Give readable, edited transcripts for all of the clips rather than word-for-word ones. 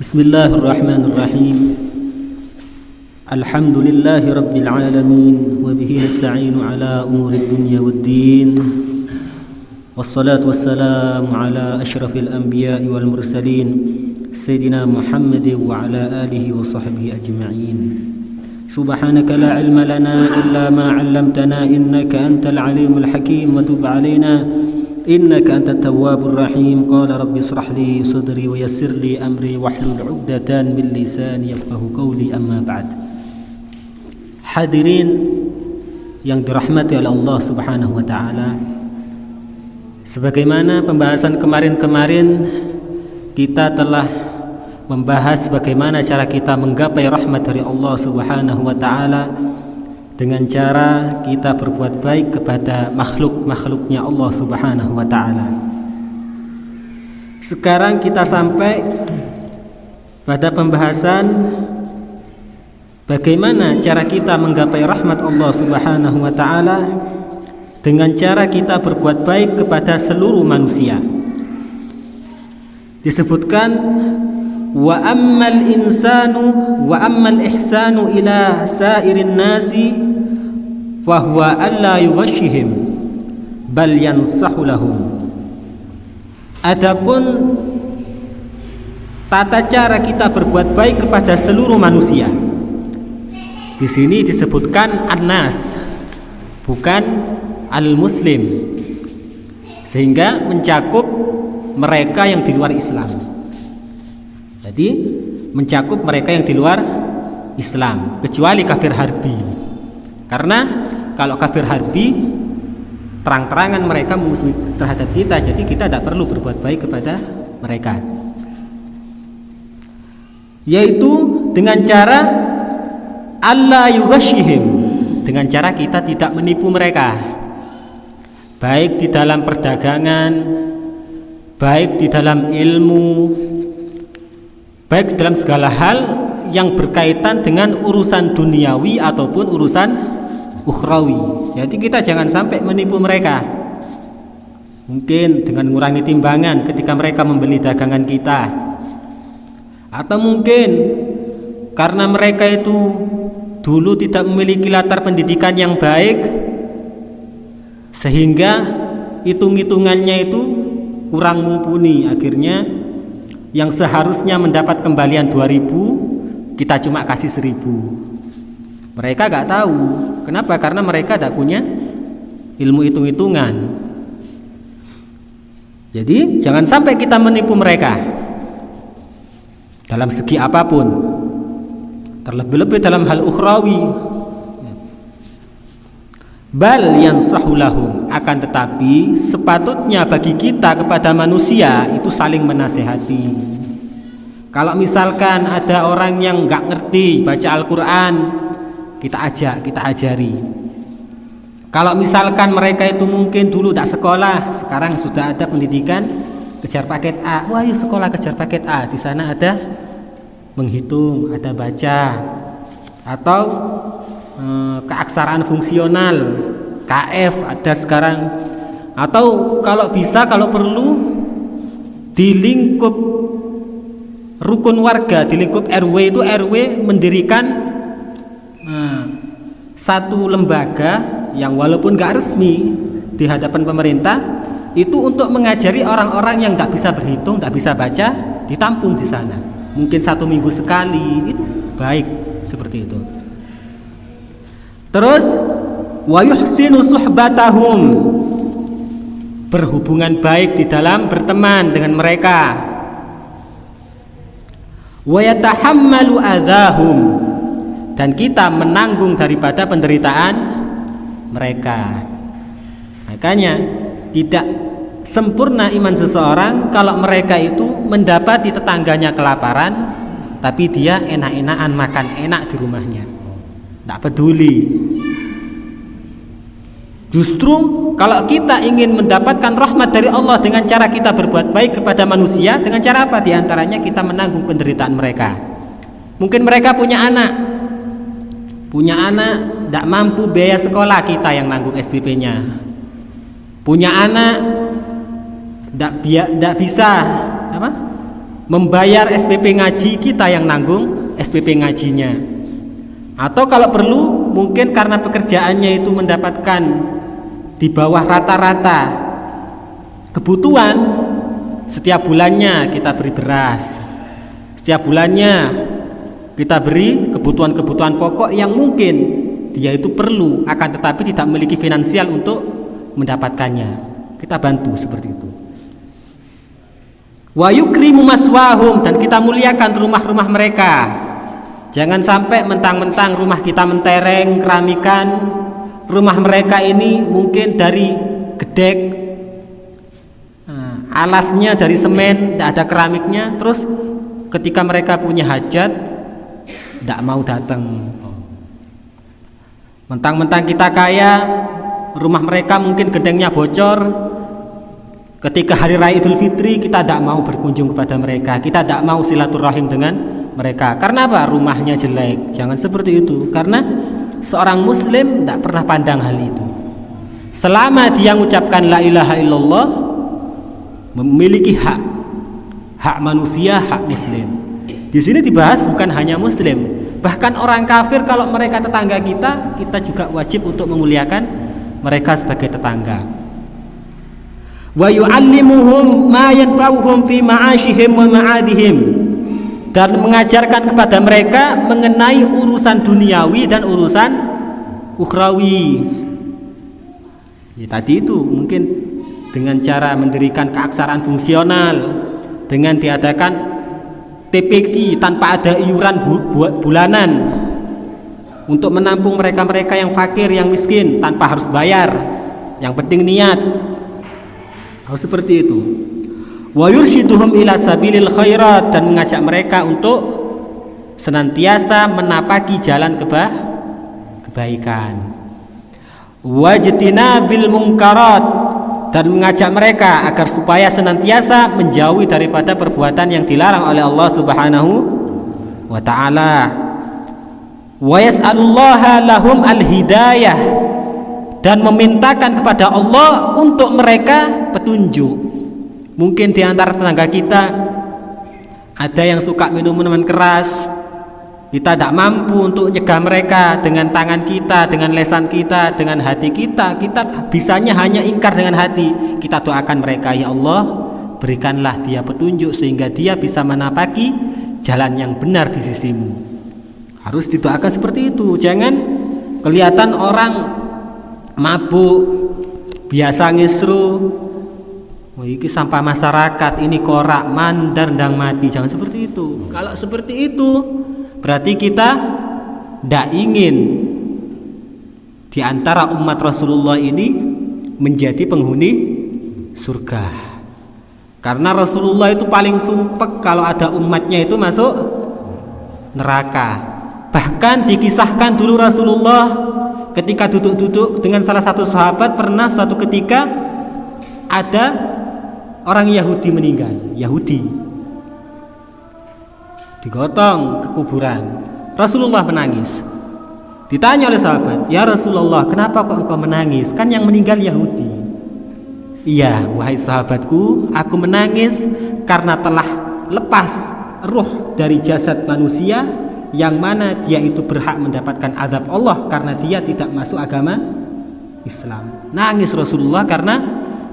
Bismillahirrahmanirrahim. Alhamdulillahi rabbil alamin wa bihi nasta'inu ala umurid dunya waddin. Wassalatu wassalamu ala asyrafil anbiya'i wal mursalin Sayyidina Muhammad wa ala alihi wa sahbihi ajma'in. Subhanaka la ilma lana illa ma 'allamtana innaka antal alimul hakim wa tub 'alaina innaka antat tawwabur rahim. Qala rabbi ishrah li sadri wa yassir li amri wahlul 'uqdatan min lisani yafqahu qawli, amma ba'd. Hadirin yang dirahmati oleh Allah Subhanahu wa taala, sebagaimana pembahasan kemarin-kemarin kita telah membahas bagaimana cara kita menggapai rahmat dari Allah Subhanahu wa taala dengan cara kita berbuat baik kepada makhluk-makhluknya Allah Subhanahu wa taala. Sekarang kita sampai pada pembahasan bagaimana cara kita menggapai rahmat Allah Subhanahu wa taala dengan cara kita berbuat baik kepada seluruh manusia. Disebutkan wa ammal ihsanu ila sairin nasi wa huwa alla yughashihim bal yansahu lahum. Adapun tata cara kita berbuat baik kepada seluruh manusia, di sini disebutkan an-nas, bukan al-muslim, sehingga mencakup mereka yang di luar Islam. Jadi mencakup mereka yang di luar Islam, kecuali kafir harbi. Karena kalau kafir harbi terang-terangan mereka musuh terhadap kita, jadi kita tidak perlu berbuat baik kepada mereka. Yaitu dengan cara alla yughashihim, dengan cara kita tidak menipu mereka, baik di dalam perdagangan, baik di dalam ilmu, baik dalam segala hal yang berkaitan dengan urusan duniawi ataupun urusan ukhrawi. Jadi kita jangan sampai menipu mereka. Mungkin dengan mengurangi timbangan ketika mereka membeli dagangan kita, atau mungkin karena mereka itu dulu tidak memiliki latar pendidikan yang baik, sehingga hitung-hitungannya itu kurang mumpuni. Akhirnya yang seharusnya mendapat kembalian 2.000 kita cuma kasih 1.000. Mereka gak tahu. Kenapa? Karena mereka tidak punya ilmu hitung-hitungan. Jadi jangan sampai kita menipu mereka dalam segi apapun, terlebih-lebih dalam hal ukhrawi. Bal yansahu lahum, akan tetapi sepatutnya bagi kita kepada manusia itu saling menasehati. Kalau misalkan ada orang yang nggak ngerti baca Al-Quran, kita ajak, kita ajari. Kalau misalkan mereka itu mungkin dulu tak sekolah, sekarang sudah ada pendidikan kejar paket A, wah yuk sekolah kejar paket A, di sana ada menghitung, ada baca, atau keaksaraan fungsional, KF ada sekarang. Atau kalau bisa, kalau perlu di lingkup rukun warga, di lingkup RW itu RW mendirikan satu lembaga yang walaupun gak resmi di hadapan pemerintah, itu untuk mengajari orang-orang yang tak bisa berhitung, tak bisa baca, ditampung di sana. Mungkin 1 minggu sekali, itu baik seperti itu. Terus wa yuhsinu suhbatahum, berhubungan baik di dalam berteman dengan mereka. Wa yatahammalu adzahum, dan kita menanggung daripada penderitaan mereka. Makanya tidak sempurna iman seseorang kalau mereka itu mendapati tetangganya kelaparan, tapi dia enak-enakan makan enak di rumahnya, tidak peduli. Justru kalau kita ingin mendapatkan rahmat dari Allah dengan cara kita berbuat baik kepada manusia, dengan cara apa? Di antaranya kita menanggung penderitaan mereka. Mungkin mereka punya anak tidak mampu biaya sekolah, kita yang nanggung SPP-nya. Punya anak tidak bisa membayar SPP ngaji, kita yang nanggung SPP ngajinya. Atau kalau perlu mungkin karena pekerjaannya itu mendapatkan di bawah rata-rata kebutuhan, setiap bulannya kita beri beras, setiap bulannya kita beri kebutuhan-kebutuhan pokok yang mungkin dia itu perlu, akan tetapi tidak memiliki finansial untuk mendapatkannya. Kita bantu seperti itu. Wa yukrimu maswahum, dan kita muliakan rumah-rumah mereka. Jangan sampai mentang-mentang rumah kita mentereng, keramikan, rumah mereka ini mungkin dari gedek, alasnya dari semen, tidak ada keramiknya, terus ketika mereka punya hajat tidak mau datang. Mentang-mentang kita kaya, rumah mereka mungkin gendengnya bocor. Ketika hari raya Idul Fitri kita tidak mau berkunjung kepada mereka, kita tidak mau silaturahim dengan mereka. Karena apa? Rumahnya jelek. Jangan seperti itu, karena seorang muslim tidak pernah pandang hal itu. Selama dia mengucapkan la ilaha illallah, memiliki hak manusia, hak muslim. Di sini dibahas bukan hanya muslim, bahkan orang kafir kalau mereka tetangga kita juga wajib untuk memuliakan mereka sebagai tetangga. Wa yu'allimuhum ma yanfa'uhum fi ma'ashihim wa ma'adihim, dan mengajarkan kepada mereka mengenai urusan duniawi dan urusan ukhrawi. Ya, tadi itu mungkin dengan cara mendirikan keaksaraan fungsional, dengan diadakan TPQ tanpa ada iuran bulanan untuk menampung mereka-mereka yang fakir, yang miskin tanpa harus bayar. Yang penting niat. Harus seperti itu. Wa yurshiduhum ila sabilil khairat, dan mengajak mereka untuk senantiasa menapaki jalan kebaikan. Wajtina bil munkarat, dan mengajak mereka agar supaya senantiasa menjauhi daripada perbuatan yang dilarang oleh Allah Subhanahu wa taala. Wa yas'alullaha lahum al-hidayah, dan memintakan kepada Allah untuk mereka petunjuk. Mungkin di antara tetangga kita ada yang suka minum minuman keras, kita tidak mampu untuk mencegah mereka dengan tangan kita, dengan lesan kita, dengan hati kita. Kita bisanya hanya ingkar dengan hati. Kita doakan mereka, ya Allah, berikanlah dia petunjuk sehingga dia bisa menapaki jalan yang benar di sisimu. Harus didoakan seperti itu. Jangan kelihatan orang mabuk, biasa ngisru, oh, ini sampah masyarakat, ini korak, mandar, ndang mati. Jangan seperti itu. Kalau seperti itu berarti kita tidak ingin di antara umat Rasulullah ini menjadi penghuni surga. Karena Rasulullah itu paling sumpek kalau ada umatnya itu masuk neraka. Bahkan dikisahkan dulu Rasulullah ketika duduk-duduk dengan salah satu sahabat, pernah suatu ketika ada orang Yahudi meninggal, Yahudi digotong ke kuburan. Rasulullah menangis. Ditanya oleh sahabat, ya Rasulullah, kenapa kok engkau menangis? Kan yang meninggal Yahudi. Iya, wahai sahabatku, aku menangis karena telah lepas ruh dari jasad manusia, yang mana dia itu berhak mendapatkan azab Allah karena dia tidak masuk agama Islam. Nangis Rasulullah karena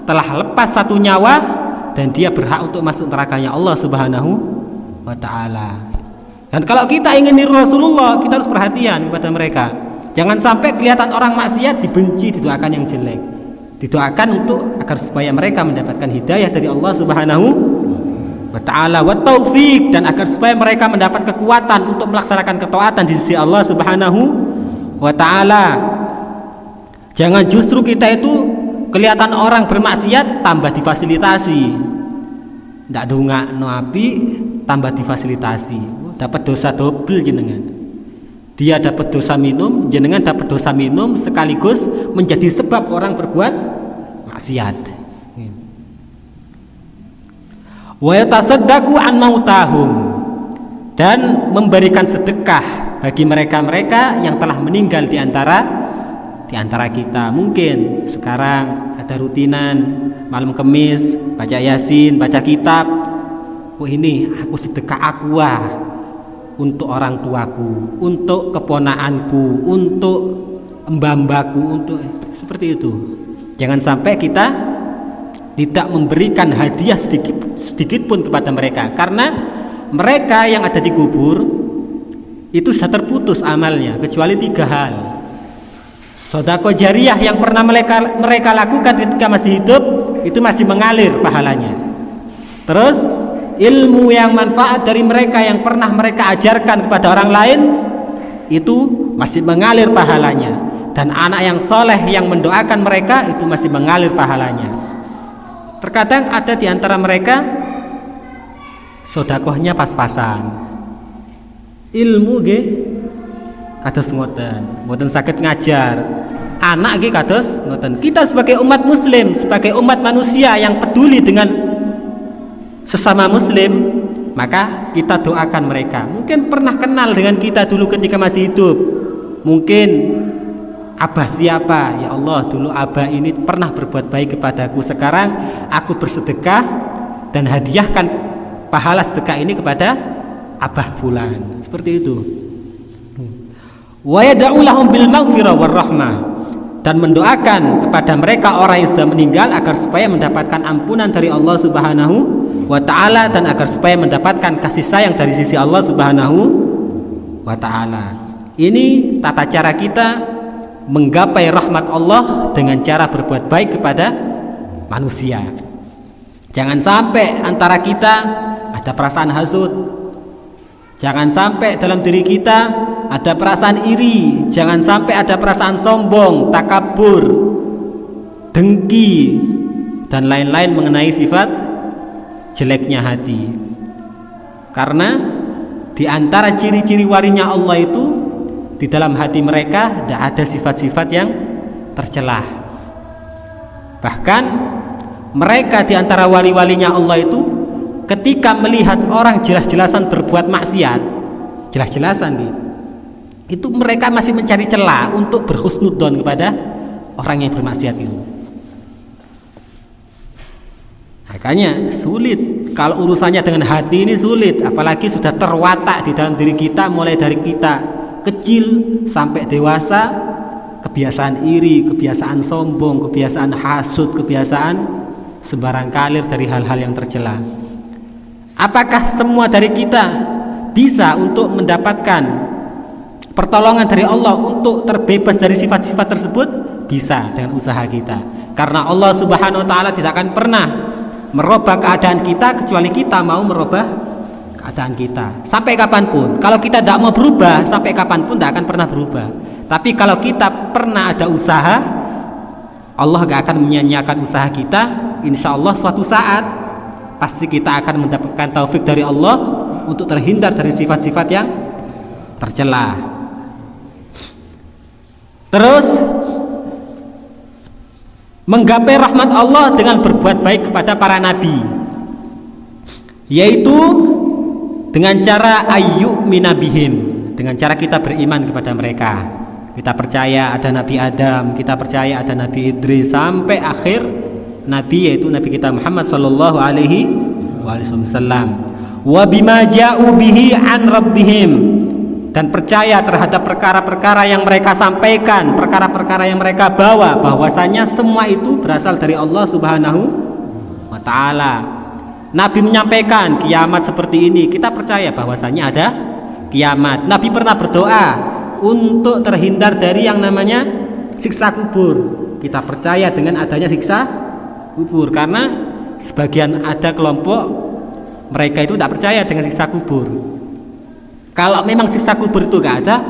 telah lepas satu nyawa dan dia berhak untuk masuk nerakanya Allah Subhanahu wa ta'ala. Dan kalau kita ingin niru Rasulullah, kita harus perhatian kepada mereka. Jangan sampai kelihatan orang maksiat dibenci, didoakan yang jelek. Didoakan untuk agar supaya mereka mendapatkan hidayah dari Allah Subhanahu wa ta'ala wa taufik, dan agar supaya mereka mendapat kekuatan untuk melaksanakan ketaatan di sisi Allah Subhanahu wa ta'ala. Jangan justru kita itu kelihatan orang bermaksiat tambah difasilitasi. Ndak dongakno api tambah difasilitasi. Dapat dosa double jenengan. Dia dapat dosa minum, jenengan dapat dosa minum, sekaligus menjadi sebab orang berbuat maksiat. Wa yatasaddaqu an mautahum, dan memberikan sedekah bagi mereka-mereka yang telah meninggal di antara kita. Mungkin sekarang ada rutinan malam Kamis baca Yasin, baca kitab. aku sedekah aqua untuk orang tuaku, untuk keponakanku, untuk mbah-mbahku, untuk seperti itu. Jangan sampai kita tidak memberikan hadiah sedikit pun kepada mereka, karena mereka yang ada di kubur itu sudah terputus amalnya kecuali 3 hal. Sedekah jariyah yang pernah mereka lakukan ketika masih hidup itu masih mengalir pahalanya. Terus ilmu yang manfaat dari mereka yang pernah mereka ajarkan kepada orang lain itu masih mengalir pahalanya, dan anak yang soleh yang mendoakan mereka itu masih mengalir pahalanya. Terkadang ada di antara mereka sedekahnya pas-pasan, ilmu nggih kados ngoten, mboten saged ngajar anak nggih kados ngoten. Kita sebagai umat muslim, sebagai umat manusia yang peduli dengan sesama muslim, maka kita doakan mereka. Mungkin pernah kenal dengan kita dulu ketika masih hidup, mungkin abah siapa, ya Allah dulu abah ini pernah berbuat baik kepadaku, sekarang aku bersedekah dan hadiahkan pahala sedekah ini kepada abah fulan, seperti itu. Wa yad'u lahum bil maghfirah war rahmah, dan mendoakan kepada mereka orang yang sudah meninggal agar supaya mendapatkan ampunan dari Allah Subhanahu wa ta'ala, dan agar supaya mendapatkan kasih sayang dari sisi Allah Subhanahu wa ta'ala. Ini tata cara kita menggapai rahmat Allah dengan cara berbuat baik kepada manusia. Jangan sampai antara kita ada perasaan hasud, jangan sampai dalam diri kita ada perasaan iri, jangan sampai ada perasaan sombong, takabur, dengki, dan lain-lain mengenai sifat jeleknya hati. Karena di antara ciri-ciri walinya Allah itu, di dalam hati mereka tidak ada sifat-sifat yang tercelah. Bahkan mereka di antara wali-walinya Allah itu ketika melihat orang jelas-jelasan berbuat maksiat, jelas-jelasan itu mereka masih mencari celah untuk berhusnudzon kepada orang yang bermaksiat itu. Makanya sulit kalau urusannya dengan hati ini, sulit, apalagi sudah terwatak di dalam diri kita, mulai dari kita kecil sampai dewasa, kebiasaan iri, kebiasaan sombong, kebiasaan hasud, kebiasaan sembarang kalir dari hal-hal yang tercela. Apakah semua dari kita bisa untuk mendapatkan pertolongan dari Allah untuk terbebas dari sifat-sifat tersebut? Bisa dengan usaha kita, karena Allah Subhanahu wa ta'ala tidak akan pernah merubah keadaan kita kecuali kita mau merubah keadaan kita. Sampai kapanpun, kalau kita tidak mau berubah, sampai kapanpun tidak akan pernah berubah. Tapi kalau kita pernah ada usaha, Allah gak akan menyia-nyiakan usaha kita. Insya Allah suatu saat pasti kita akan mendapatkan taufik dari Allah untuk terhindar dari sifat-sifat yang tercela. Terus menggapai rahmat Allah dengan berbuat baik kepada para nabi, yaitu dengan cara ayyuk minabihim, dengan cara kita beriman kepada mereka. Kita percaya ada Nabi Adam, kita percaya ada Nabi Idris, sampai akhir nabi, yaitu Nabi kita Muhammad sallallahu alaihi wasallam. Wa bima ja'u bihi an rabbihim, dan percaya terhadap perkara-perkara yang mereka sampaikan, perkara-perkara yang mereka bawa, bahwasanya semua itu berasal dari Allah Subhanahu wa ta'ala. Nabi menyampaikan kiamat seperti ini, kita percaya bahwasanya ada kiamat. Nabi pernah berdoa untuk terhindar dari yang namanya siksa kubur. Kita percaya dengan adanya siksa kubur, karena sebagian ada kelompok mereka itu tidak percaya dengan siksa kubur. Kalau memang siksa kubur itu gak ada,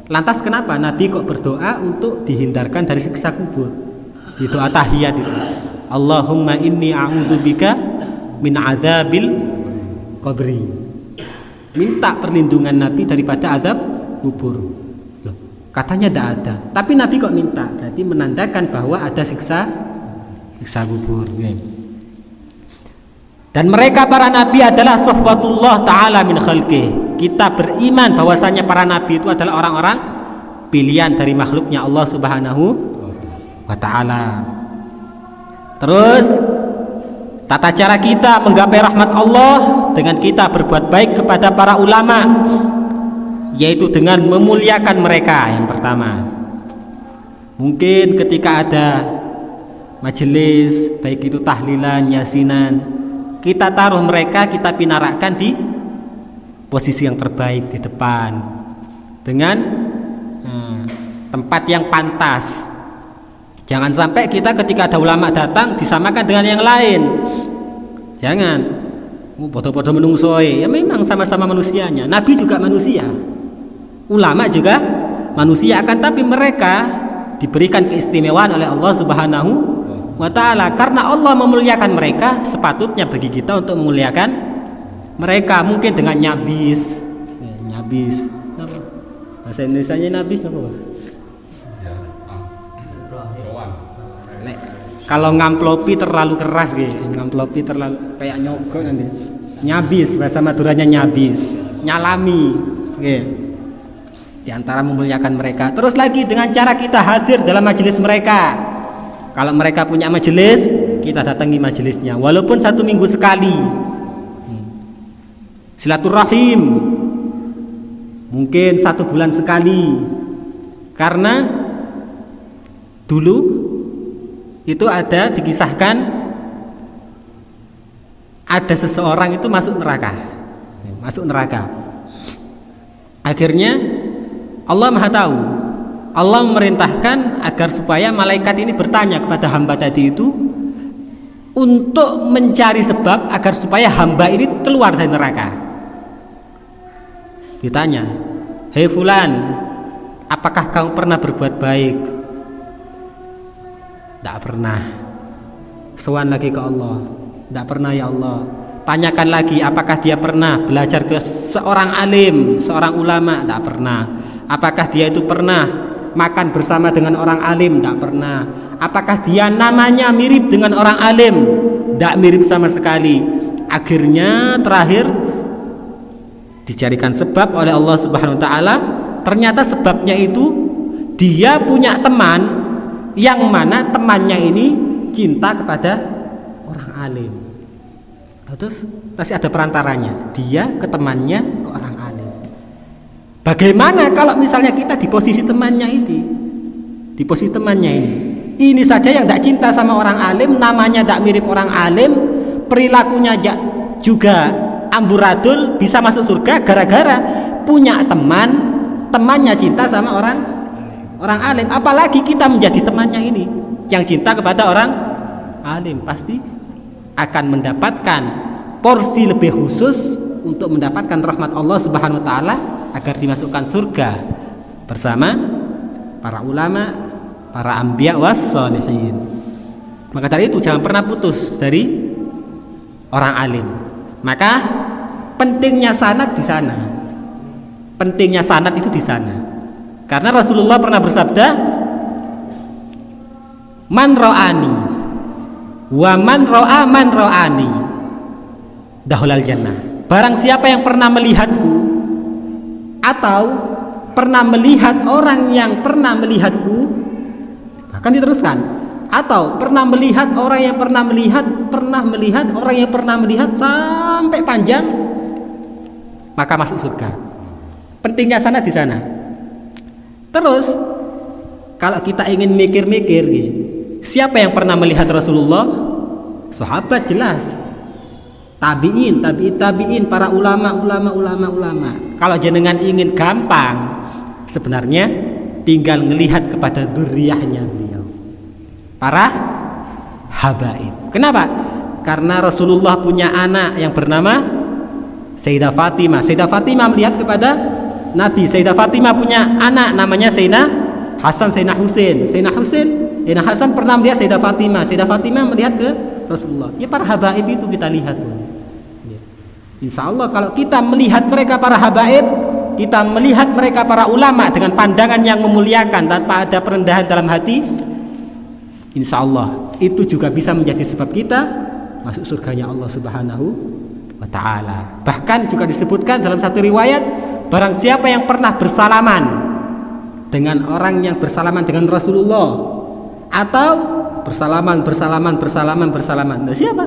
lantas kenapa Nabi kok berdoa untuk dihindarkan dari siksa kubur? Di doa tahiyat itu, Allahumma inni a'udzubika min adzabil qabri. Minta perlindungan Nabi daripada azab kubur. Loh, katanya tidak ada, tapi Nabi kok minta, berarti menandakan bahwa ada siksa kubur. Dan mereka para nabi adalah safwatullah ta'ala min khalqih. Kita beriman bahwasanya para nabi itu adalah orang-orang pilihan dari makhluknya Allah Subhanahu wa ta'ala. Terus Tata cara kita menggapai rahmat Allah dengan kita berbuat baik kepada para ulama, yaitu dengan memuliakan mereka. Yang pertama, mungkin ketika ada majelis, baik itu tahlilan, yasinan, kita taruh mereka, kita pinarakkan di posisi yang terbaik di depan dengan tempat yang pantas. Jangan sampai kita ketika ada ulama datang disamakan dengan yang lain. Jangan. Bodoh-bodoh menungsoi. Ya memang sama-sama manusianya. Nabi juga manusia. Ulama juga manusia, akan tapi mereka diberikan keistimewaan oleh Allah Subhanahu wa ta'ala. Karena Allah memuliakan mereka, sepatutnya bagi kita untuk memuliakan mereka. Mungkin dengan nyabis. Nyabis. Bahasa Indonesianya nyabis apa? Kalau ngamplopi terlalu keras gitu, ngamplopi terlalu kayak nyogok nanti. Nyabis, bahasa Maduranya nyabis, nyalami, gitu. Di antara memuliakan mereka. Terus lagi dengan cara kita hadir dalam majelis mereka. Kalau mereka punya majelis, kita datangi majelisnya, walaupun 1 minggu sekali. Silaturahim, mungkin 1 bulan sekali. Karena dulu itu ada dikisahkan ada seseorang itu masuk neraka. Akhirnya Allah Maha tahu, Allah memerintahkan agar supaya malaikat ini bertanya kepada hamba tadi itu untuk mencari sebab agar supaya hamba ini keluar dari neraka. Ditanya, "Hei fulan, apakah kamu pernah berbuat baik?" Tidak pernah. Sowan lagi ke Allah, tidak pernah ya Allah. Tanyakan lagi, apakah dia pernah belajar ke seorang alim, seorang ulama? Tidak pernah. Apakah dia itu pernah makan bersama dengan orang alim? Tidak pernah. Apakah dia namanya mirip dengan orang alim? Tidak mirip sama sekali. Akhirnya terakhir dicarikan sebab oleh Allah Subhanahu wa ta'ala. Ternyata sebabnya itu dia punya teman yang mana temannya ini cinta kepada orang alim. Terus masih ada perantaranya, dia ke temannya, ke orang alim. Bagaimana kalau misalnya kita di posisi temannya ini? Di posisi temannya ini saja yang tidak cinta sama orang alim, namanya tidak mirip orang alim, perilakunya juga amburadul, bisa masuk surga gara-gara punya temannya cinta sama orang alim. Apalagi kita menjadi temannya ini yang cinta kepada orang alim, pasti akan mendapatkan porsi lebih khusus untuk mendapatkan rahmat Allah Subhanahu wa ta'ala agar dimasukkan surga bersama para ulama, para anbiya was sholihin. Maka dari itu jangan pernah putus dari orang alim. Maka pentingnya sanad di sana. Pentingnya sanad itu di sana. Karena Rasulullah pernah bersabda, "Man ra'ani wa man ra'a man ra'ani dahulal jannah." Barang siapa yang pernah melihatku atau pernah melihat orang yang pernah melihatku, akan diteruskan, atau pernah melihat orang yang pernah melihat orang yang pernah melihat sampai panjang, maka masuk surga. Pentingnya sanad di sana. Terus kalau kita ingin mikir-mikir, siapa yang pernah melihat Rasulullah? Sahabat jelas, tabi'in, para ulama. Kalau jenengan ingin gampang, sebenarnya tinggal melihat kepada dzurriyyahnya beliau, para habaib. Kenapa? Karena Rasulullah punya anak yang bernama Sayyidah Fatimah. Sayyidah Fatimah melihat kepada Nabi. Sayyidah Fatimah punya anak namanya Sayyidina Hasan, Sayyidina Husain. Sayyidina Hasan pernah melihat Sayyidah Fatimah. Sayyidah Fatimah melihat ke Rasulullah. Ya para habaib itu kita lihat. Insya Allah kalau kita melihat mereka para habaib, kita melihat mereka para ulama dengan pandangan yang memuliakan tanpa ada perendahan dalam hati, insya Allah itu juga bisa menjadi sebab kita masuk surganya Allah Subhanahu wa ta'ala. Bahkan juga disebutkan dalam satu riwayat, barang siapa yang pernah bersalaman dengan orang yang bersalaman dengan Rasulullah, atau bersalaman. Nah, siapa?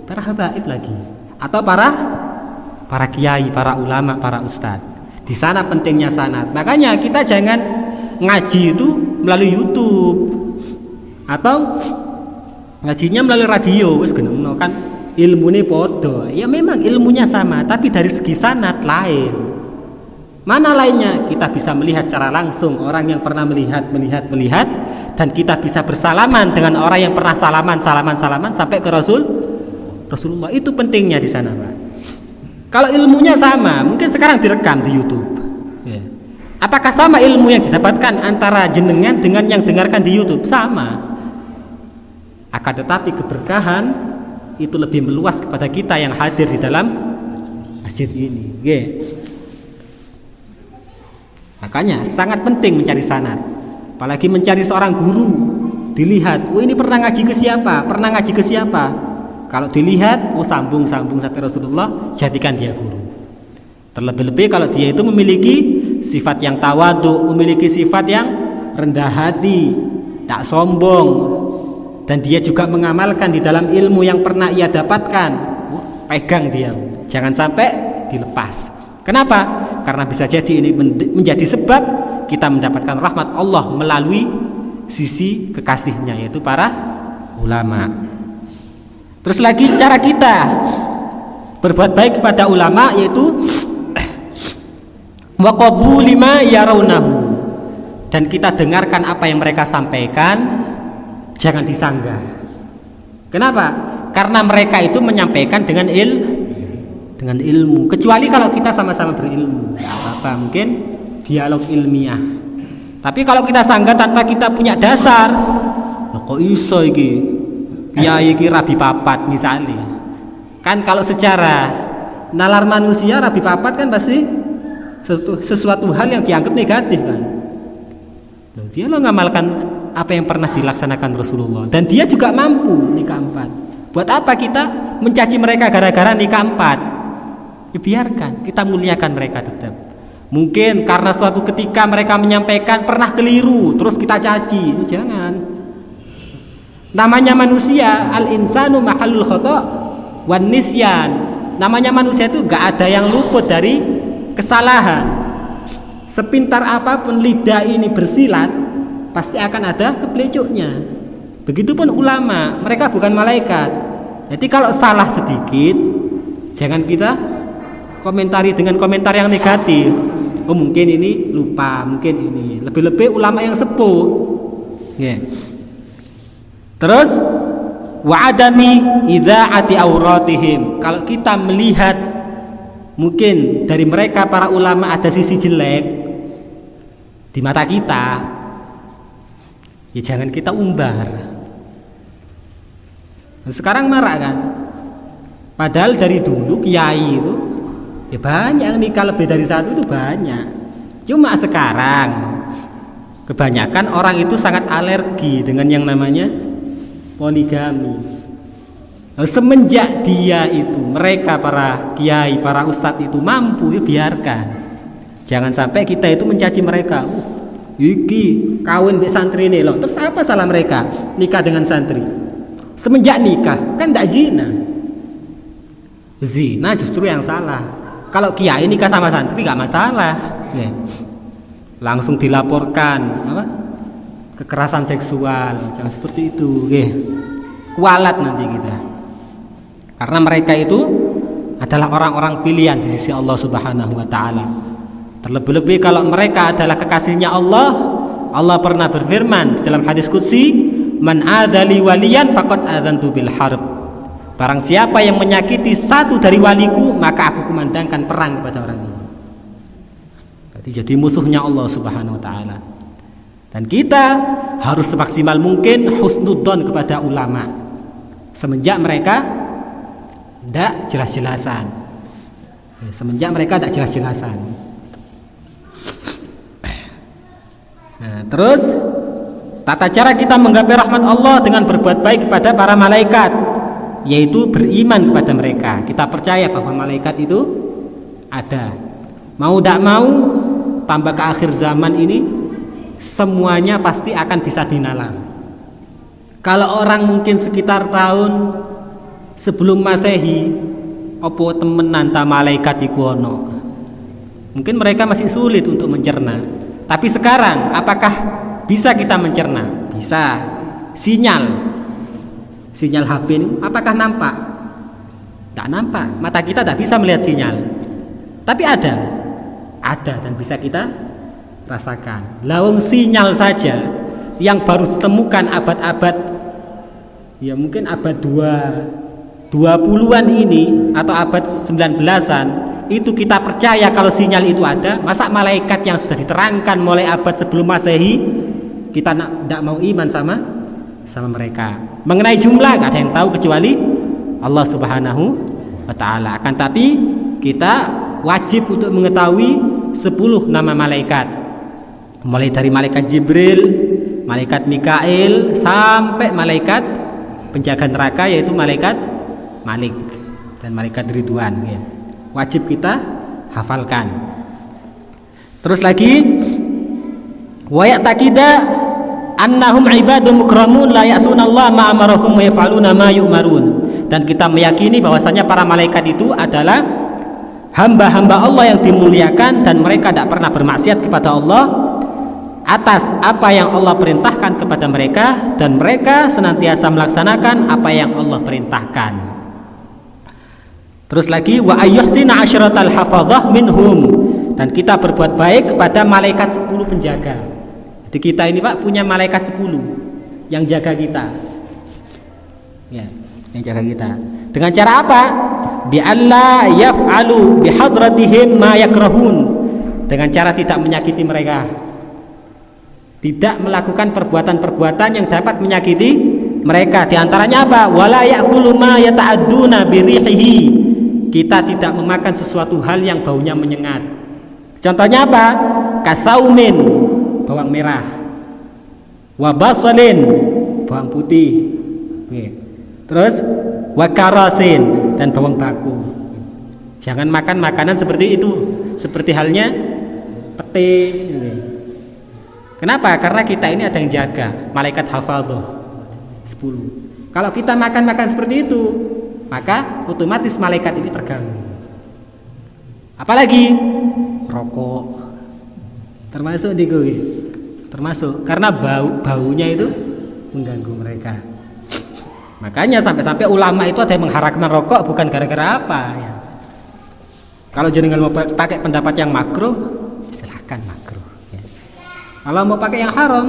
para habaib lagi, atau para kiai, para ulama, para ustadz. Di sana pentingnya sanad. Makanya kita jangan ngaji itu melalui YouTube atau ngajinya melalui radio. Wis genengno kan ilmune podo. Ya memang ilmunya sama, tapi dari segi sanad lain. Mana lainnya? Kita bisa melihat secara langsung orang yang pernah melihat, dan kita bisa bersalaman dengan orang yang pernah salaman sampai ke Rasulullah. Itu pentingnya di sana, Pak. Kalau ilmunya sama, mungkin sekarang direkam di YouTube. Ya. Apakah sama ilmu yang didapatkan antara jenengan dengan yang dengarkan di YouTube? Sama. Akan tetapi keberkahan itu lebih meluas kepada kita yang hadir di dalam masjid ini. Ya. Makanya sangat penting mencari sanad. Apalagi mencari seorang guru. Dilihat, ini pernah ngaji ke siapa? Kalau dilihat, sambung sampai Rasulullah, jadikan dia guru. Terlebih-lebih kalau dia itu memiliki sifat yang tawadhu, memiliki sifat yang rendah hati, tak sombong, dan dia juga mengamalkan di dalam ilmu yang pernah ia dapatkan. Pegang dia, jangan sampai dilepas. Kenapa? Karena bisa jadi ini menjadi sebab kita mendapatkan rahmat Allah melalui sisi kekasihnya, yaitu para ulama. Terus lagi cara kita berbuat baik kepada ulama, yaitu wa qabuli ma yarawnahu, dan kita dengarkan apa yang mereka sampaikan, jangan disanggah. Kenapa? Karena mereka itu menyampaikan dengan ilmu. Kecuali kalau kita sama-sama berilmu, apa mungkin dialog ilmiah. Tapi kalau kita sanggah tanpa kita punya dasar, kok iso iki? Kiai iki rabi papat misalnya. Kan kalau secara nalar manusia rabi papat kan pasti sesuatu hal yang dianggap negatif kan. Dia ngamalkan apa yang pernah dilaksanakan Rasulullah, dan dia juga mampu nikah 4. Buat apa kita mencaci mereka gara-gara nikah 4? Ya biarkan, kita muliakan mereka tetap. Mungkin karena suatu ketika mereka menyampaikan pernah keliru, terus kita caci. Jangan. Namanya manusia, al-insanu mahallul khata' wan nisyan. Namanya manusia itu gak ada yang luput dari kesalahan. Sepintar apapun lidah ini bersilat, pasti akan ada kepelecuknya. Begitupun ulama, mereka bukan malaikat. Jadi kalau salah sedikit, jangan kita komentari dengan komentar yang negatif. Oh mungkin ini lupa, mungkin ini. Lebih-lebih ulama yang sepuh. Yeah. Terus wa'adami idza'ati auratihim. Kalau kita melihat mungkin dari mereka para ulama ada sisi jelek di mata kita, ya jangan kita umbar. Nah, sekarang marah kan? Padahal dari dulu kiai itu ya banyak yang nikah lebih dari satu, itu banyak. Cuma sekarang kebanyakan orang itu sangat alergi dengan yang namanya poligami. Semenjak dia itu, mereka para kiai, para ustadz itu mampu, ya biarkan. Jangan sampai kita itu mencaci mereka. Iki kawin mbek santri ini loh. Terus apa salah mereka nikah dengan santri? Semenjak nikah kan tidak zina. Zina justru yang salah. Kalau kiai nikah sama santri gak masalah. Ya. Langsung dilaporkan apa? Kekerasan seksual, jangan seperti itu, kualat nanti kita. Karena mereka itu adalah orang-orang pilihan di sisi Allah Subhanahu wa taala. Terlebih-lebih kalau mereka adalah kekasihnya Allah. Allah pernah berfirman di dalam hadis qudsi, "Man adzali waliyan faqad adzantu bil harb." Barang siapa yang menyakiti satu dari waliku, maka aku kumandangkan perang kepada orang ini. Jadi musuhnya Allah Subhanahu wa taala. Dan kita harus semaksimal mungkin husnudzon kepada ulama semenjak mereka tidak jelas-jelasan. Nah, terus tata cara kita menggapai rahmat Allah dengan berbuat baik kepada para malaikat, yaitu beriman kepada mereka. Kita percaya bahwa malaikat itu ada. Mau tidak mau, tambah ke akhir zaman ini, semuanya pasti akan bisa dinalar. Kalau orang mungkin sekitar tahun sebelum Masehi opo temenan ta malaikat iku ono. Mungkin mereka masih sulit untuk mencerna. Tapi sekarang apakah bisa kita mencerna? Bisa. Sinyal HP ini apakah nampak? Tak nampak. Mata kita tak bisa melihat sinyal. Tapi ada dan bisa kita rasakan. Lawang sinyal saja yang baru ditemukan abad-abad, ya mungkin abad 20-an ini atau abad 19-an, itu kita percaya kalau sinyal itu ada. Masa malaikat yang sudah diterangkan mulai abad sebelum Masehi kita tidak mau iman sama mereka. Mengenai jumlah gak ada yang tahu kecuali Allah Subhanahu wa Ta'ala. Akan tapi kita wajib untuk mengetahui 10 nama malaikat, mulai dari malaikat Jibril, malaikat Mikail, sampai malaikat penjaga neraka yaitu malaikat Malik dan malaikat Ridwan ya. Wajib kita hafalkan. Terus lagi wa ya'taqida annahum ibadun mukramun la ya'sunallaha ma amarahum wa yaf'aluna ma yu'marun. Dan kita meyakini bahwasanya para malaikat itu adalah hamba-hamba Allah yang dimuliakan dan mereka tidak pernah bermaksiat kepada Allah atas apa yang Allah perintahkan kepada mereka, dan mereka senantiasa melaksanakan apa yang Allah perintahkan. Terus lagi wa ayyuhsina asyratal hafazah minhum, dan kita berbuat baik kepada malaikat 10 penjaga. Jadi kita ini Pak punya malaikat 10 yang jaga kita. Ya, yang jaga kita. Dengan cara apa? Bi alla yaf'alu bihadratihim ma yakrahun. Dengan cara tidak menyakiti mereka. Tidak melakukan perbuatan-perbuatan yang dapat menyakiti mereka. Di antaranya apa? Wala ya'kulu ma yata'adduna birihihi. Kita tidak memakan sesuatu hal yang baunya menyengat. Contohnya apa? Kasaumin, bawang merah. Wa basalin, bawang putih. Terus wa karasin, dan bawang baku. Jangan makan makanan seperti itu, seperti halnya pete. Kenapa? Karena kita ini ada yang jaga, malaikat hafadzah 10. Kalau kita makan seperti itu, maka otomatis malaikat ini terganggu. Apalagi rokok, termasuk termasuk karena baunya itu mengganggu mereka. Makanya sampai-sampai ulama itu ada yang mengharamkan rokok bukan gara-gara apa ya. Kalau jenengan mau pakai pendapat yang makruh, silahkan makruh ya. Kalau mau pakai yang haram,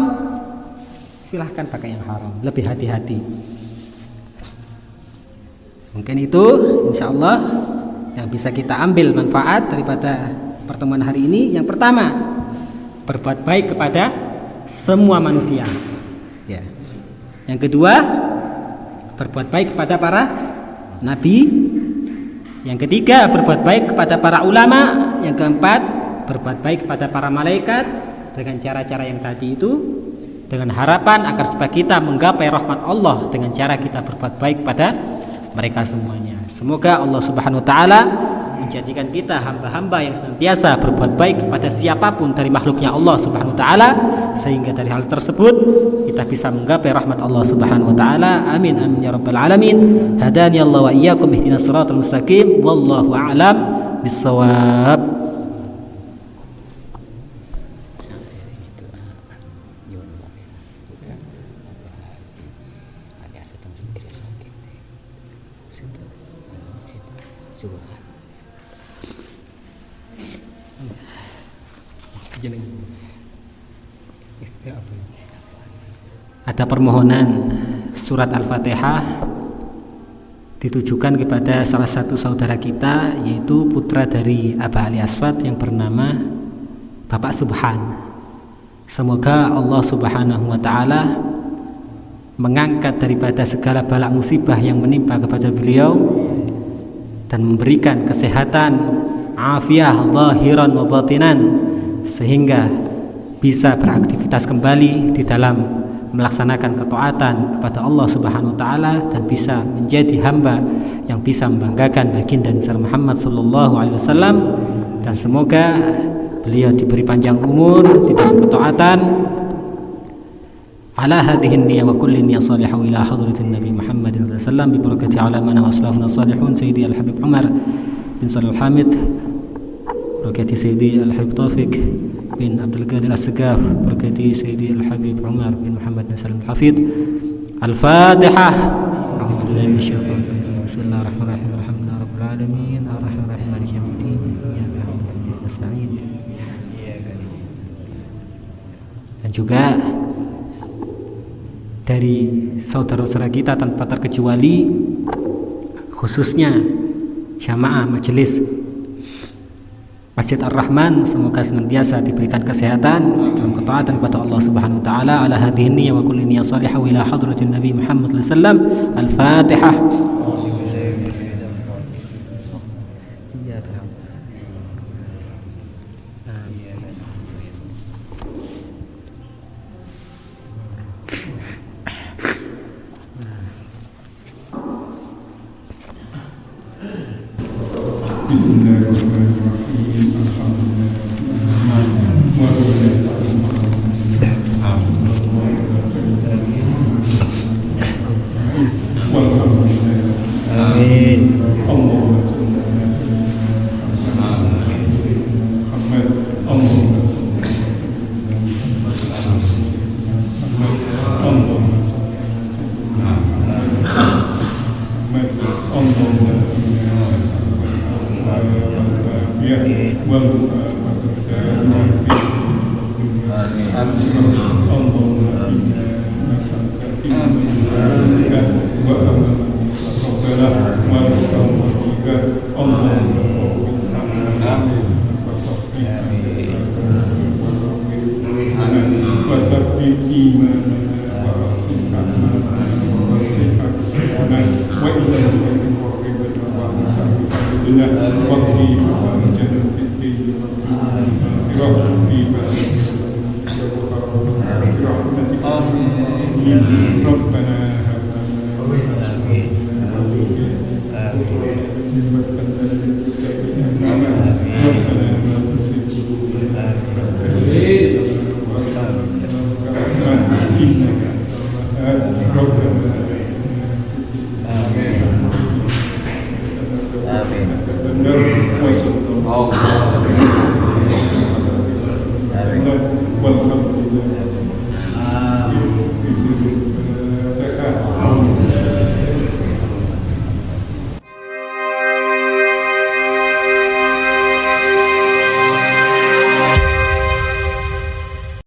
silahkan pakai yang haram, lebih hati-hati. Mungkin itu insya Allah yang bisa kita ambil manfaat daripada pertemuan hari ini. Yang pertama, berbuat baik kepada semua manusia ya. Yang kedua, berbuat baik kepada para nabi. Yang ketiga, berbuat baik kepada para ulama. Yang keempat, berbuat baik kepada para malaikat dengan cara-cara yang tadi itu, dengan harapan agar supaya kita menggapai rahmat Allah dengan cara kita berbuat baik pada mereka semuanya. Semoga Allah Subhanahu wa Ta'ala menjadikan kita hamba-hamba yang senantiasa berbuat baik kepada siapapun dari makhluknya Allah Subhanahu wa Ta'ala, sehingga dari hal tersebut kita bisa menggapai rahmat Allah Subhanahu wa Ta'ala. Amin amin ya rabbal alamin. Hadani Allah wa iyyakum ihdinas siratal mustaqim. Wallahu a'lam bissawab. Ada permohonan surat Al-Fatihah ditujukan kepada salah satu saudara kita, yaitu putra dari Abah Ali Aswad yang bernama Bapak Subhan. Semoga Allah Subhanahu wa Ta'ala mengangkat daripada segala bala musibah yang menimpa kepada beliau dan memberikan kesehatan, afiah zahiran wa batinan, sehingga bisa beraktivitas kembali di dalam melaksanakan ketaatan kepada Allah Subhanahu wa Ta'ala dan bisa menjadi hamba yang bisa membanggakan baginda Muhammad sallallahu alaihi wasallam. Dan semoga beliau diberi panjang umur di dalam ketaatan, على هذه النية وكل النية صالحة إلى حضرة النبي محمد صلى الله عليه وسلم ببركة علمنا وأسلافنا الصالحون سيدي الحبيب عمر بن صالح الحامد، بركة سيدي الحبيب طافق بن عبد القادر السقاف، بركة سيدي الحبيب عمر بن محمد بن سلم الحفيظ. الفاتحة. أعوذ بالله من الشيطان الرجيم. بسم الله الرحمن الرحيم. الحمد لله رب العالمين الرحمن الرحيم مالك يوم الدين إياك نعبد وإياك نستعين. Dan juga dari saudara-saudara kita tanpa terkecuali, khususnya jamaah majelis Masjid Ar-Rahman, semoga senantiasa diberikan kesehatan dalam ketaatan kepada Allah Subhanahu wa taala. Ala hadhihi niyyah wa kulli niyyah salihah wa ila hadratin Nabi Muhammad sallallahu alaihi wasallam. Al-Fatihah.